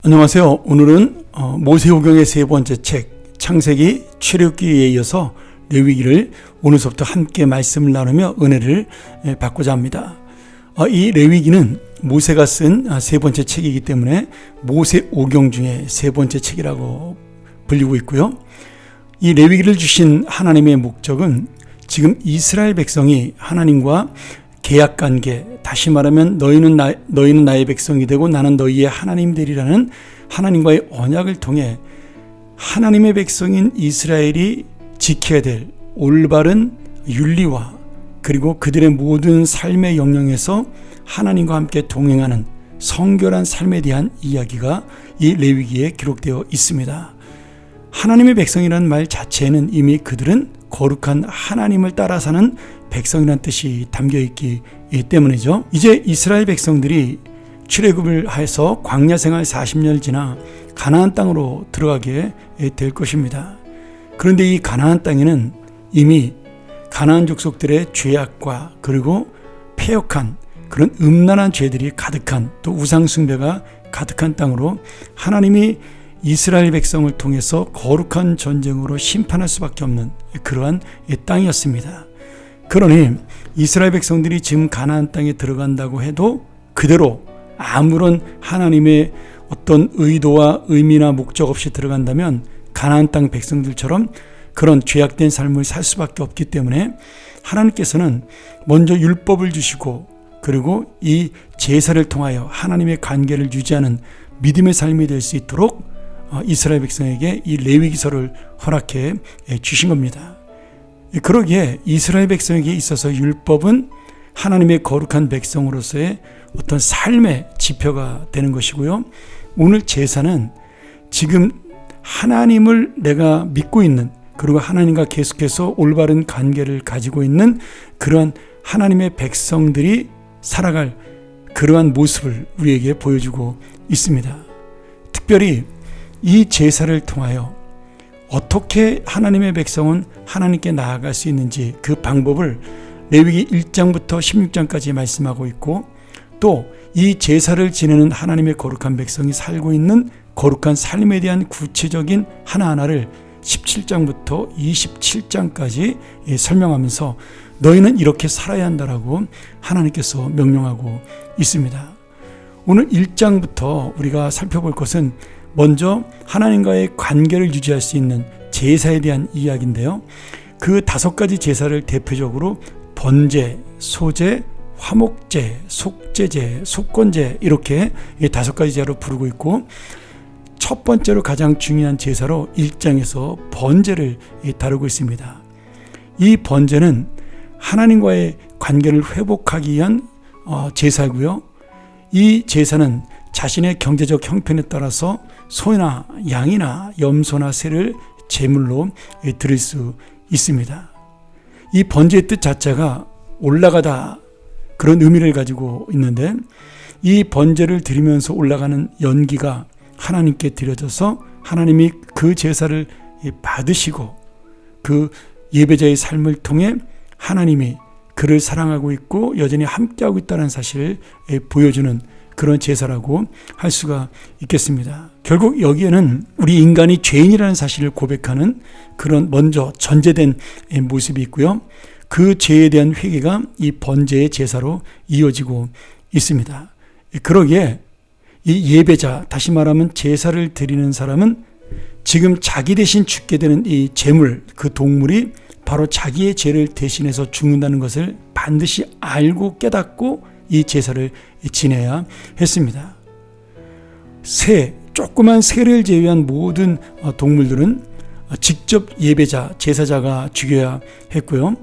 안녕하세요. 오늘은 모세오경의 세 번째 책 창세기 출애굽기에 이어서 레위기를 오늘부터 함께 말씀을 나누며 은혜를 받고자 합니다. 이 레위기는 모세가 쓴 세 번째 책이기 때문에 모세오경 중에 세 번째 책이라고 불리고 있고요. 이 레위기를 주신 하나님의 목적은 지금 이스라엘 백성이 하나님과 계약관계, 다시 말하면 너희는 나의 백성이 되고 나는 너희의 하나님 되리라는 하나님과의 언약을 통해 하나님의 백성인 이스라엘이 지켜야 될 올바른 윤리와 그리고 그들의 모든 삶의 영역에서 하나님과 함께 동행하는 성결한 삶에 대한 이야기가 이 레위기에 기록되어 있습니다. 하나님의 백성이라는 말 자체에는 이미 그들은 거룩한 하나님을 따라 사는 백성이라는 뜻이 담겨있기 때문이죠. 이제 이스라엘 백성들이 출애굽을 해서 광야 생활 40년을 지나 가나안 땅으로 들어가게 될 것입니다. 그런데 이 가나안 땅에는 이미 가나안 족속들의 죄악과 그리고 패역한 그런 음란한 죄들이 가득한, 또 우상 숭배가 가득한 땅으로 하나님이 이스라엘 백성을 통해서 거룩한 전쟁으로 심판할 수밖에 없는 그러한 땅이었습니다. 그러니 이스라엘 백성들이 지금 가나안 땅에 들어간다고 해도 그대로 아무런 하나님의 어떤 의도와 의미나 목적 없이 들어간다면 가나안 땅 백성들처럼 그런 죄악된 삶을 살 수밖에 없기 때문에 하나님께서는 먼저 율법을 주시고 그리고 이 제사를 통하여 하나님의 관계를 유지하는 믿음의 삶이 될 수 있도록 이스라엘 백성에게 이 레위기서를 허락해 주신 겁니다. 그러기에 이스라엘 백성에게 있어서 율법은 하나님의 거룩한 백성으로서의 어떤 삶의 지표가 되는 것이고요. 오늘 제사는 지금 하나님을 내가 믿고 있는, 그리고 하나님과 계속해서 올바른 관계를 가지고 있는 그러한 하나님의 백성들이 살아갈 그러한 모습을 우리에게 보여주고 있습니다. 특별히 이 제사를 통하여 어떻게 하나님의 백성은 하나님께 나아갈 수 있는지 그 방법을 레위기 1장부터 16장까지 말씀하고 있고, 또 이 제사를 지내는 하나님의 거룩한 백성이 살고 있는 거룩한 삶에 대한 구체적인 하나하나를 17장부터 27장까지 설명하면서 너희는 이렇게 살아야 한다라고 하나님께서 명령하고 있습니다. 오늘 1장부터 우리가 살펴볼 것은 먼저 하나님과의 관계를 유지할 수 있는 제사에 대한 이야기인데요. 그 5가지 제사를 대표적으로 번제, 소제, 화목제, 속제제, 속건제 이렇게 5가지 제사로 부르고 있고, 첫 번째로 가장 중요한 제사로 1장에서 번제를 다루고 있습니다. 이 번제는 하나님과의 관계를 회복하기 위한 제사고요. 이 제사는 자신의 경제적 형편에 따라서 소나 양이나 염소나 새를 제물로 드릴 수 있습니다. 이 번제의 뜻 자체가 올라가다 그런 의미를 가지고 있는데, 이 번제를 드리면서 올라가는 연기가 하나님께 드려져서 하나님이 그 제사를 받으시고 그 예배자의 삶을 통해 하나님이 그를 사랑하고 있고 여전히 함께하고 있다는 사실을 보여주는 그런 제사라고 할 수가 있겠습니다. 결국 여기에는 우리 인간이 죄인이라는 사실을 고백하는 그런 먼저 전제된 모습이 있고요. 그 죄에 대한 회개가 이 번제의 제사로 이어지고 있습니다. 그러기에 이 예배자, 다시 말하면 제사를 드리는 사람은 지금 자기 대신 죽게 되는 이 제물, 그 동물이 바로 자기의 죄를 대신해서 죽는다는 것을 반드시 알고 깨닫고 이 제사를 지내야 했습니다. 새, 조그만 새를 제외한 모든 동물들은 직접 예배자, 제사자가 죽여야 했고요.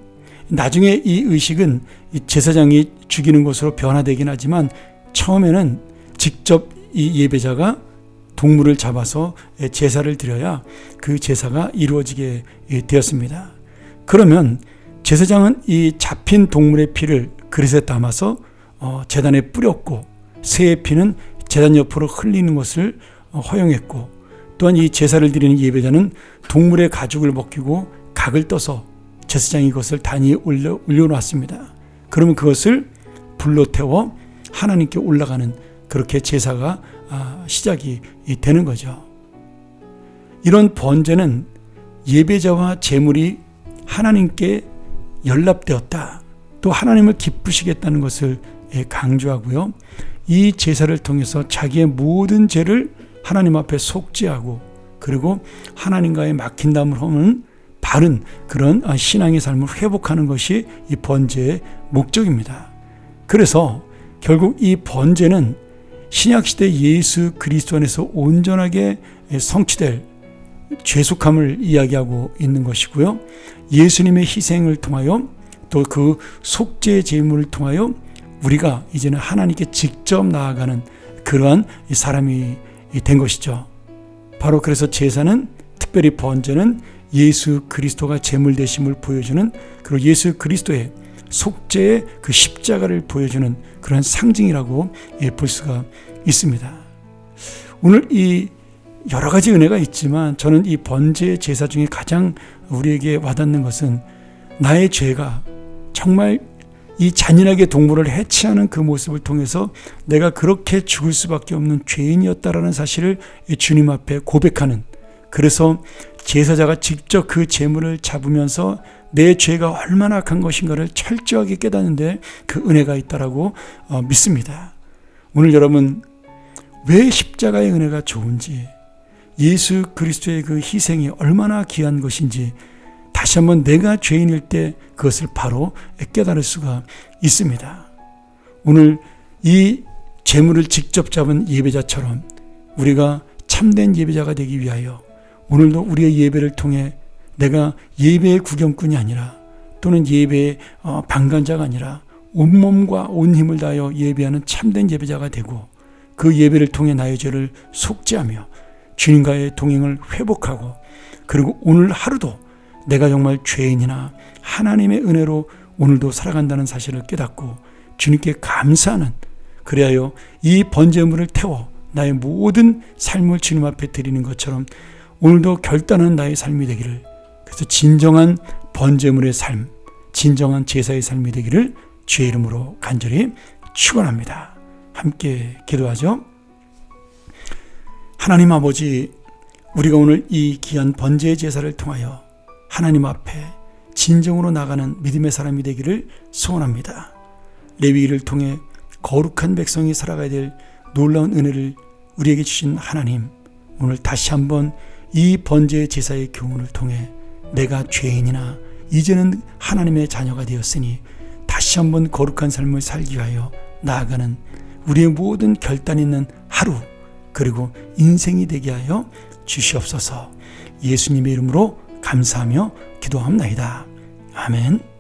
나중에 이 의식은 제사장이 죽이는 것으로 변화되긴 하지만 처음에는 직접 이 예배자가 동물을 잡아서 제사를 드려야 그 제사가 이루어지게 되었습니다. 그러면 제사장은 이 잡힌 동물의 피를 그릇에 담아서 제단에 뿌렸고, 새의 피는 제단 옆으로 흘리는 것을 허용했고, 또한 이 제사를 드리는 예배자는 동물의 가죽을 벗기고 각을 떠서 제사장이 그것을 단위에 올려놨습니다. 그러면 그것을 불로 태워 하나님께 올라가는 그렇게 제사가 시작이 되는 거죠. 이런 번제는 예배자와 제물이 하나님께 연락되었다, 또 하나님을 기쁘시겠다는 것을 강조하고요. 이 제사를 통해서 자기의 모든 죄를 하나님 앞에 속죄하고, 그리고 하나님과의 막힌 담을 허무는 바른 그런 신앙의 삶을 회복하는 것이 이 번제의 목적입니다. 그래서 결국 이 번제는 신약시대 예수 그리스도 안에서 온전하게 성취될 죄속함을 이야기하고 있는 것이고요. 예수님의 희생을 통하여, 또 그 속죄 제물을 통하여 우리가 이제는 하나님께 직접 나아가는 그러한 사람이 된 것이죠. 바로 그래서 제사는, 특별히 번제는 예수 그리스도가 제물 되심을 보여주는, 그리고 예수 그리스도의 속죄의 그 십자가를 보여주는 그런 상징이라고 볼 수가 있습니다. 오늘 이 여러 가지 은혜가 있지만 저는 이 번제 제사 중에 가장 우리에게 와닿는 것은 나의 죄가 정말 이 잔인하게 동물을 해치하는 그 모습을 통해서 내가 그렇게 죽을 수밖에 없는 죄인이었다라는 사실을 주님 앞에 고백하는, 그래서 제사자가 직접 그 제물을 잡으면서 내 죄가 얼마나 악한 것인가를 철저하게 깨닫는데 그 은혜가 있다라고 믿습니다. 오늘 여러분, 왜 십자가의 은혜가 좋은지, 예수 그리스도의 그 희생이 얼마나 귀한 것인지 다시 한번 내가 죄인일 때 그것을 바로 깨달을 수가 있습니다. 오늘 이 제물을 직접 잡은 예배자처럼 우리가 참된 예배자가 되기 위하여 오늘도 우리의 예배를 통해 내가 예배의 구경꾼이 아니라, 또는 예배의 방관자가 아니라 온몸과 온 힘을 다하여 예배하는 참된 예배자가 되고, 그 예배를 통해 나의 죄를 속죄하며 주님과의 동행을 회복하고, 그리고 오늘 하루도 내가 정말 죄인이나 하나님의 은혜로 오늘도 살아간다는 사실을 깨닫고 주님께 감사하는, 그리하여 이 번제물을 태워 나의 모든 삶을 주님 앞에 드리는 것처럼 오늘도 결단한 나의 삶이 되기를, 그래서 진정한 번제물의 삶, 진정한 제사의 삶이 되기를 주의 이름으로 간절히 축원합니다. 함께 기도하죠. 하나님 아버지, 우리가 오늘 이 귀한 번제의 제사를 통하여 하나님 앞에 진정으로 나가는 믿음의 사람이 되기를 소원합니다. 레위기를 통해 거룩한 백성이 살아가야 될 놀라운 은혜를 우리에게 주신 하나님, 오늘 다시 한번 이 번제의 제사의 교훈을 통해 내가 죄인이나 이제는 하나님의 자녀가 되었으니 다시 한번 거룩한 삶을 살기 위하여 나아가는 우리의 모든 결단 있는 하루, 그리고 인생이 되게 하여 주시옵소서. 예수님의 이름으로 감사하며 기도합니다. 아멘.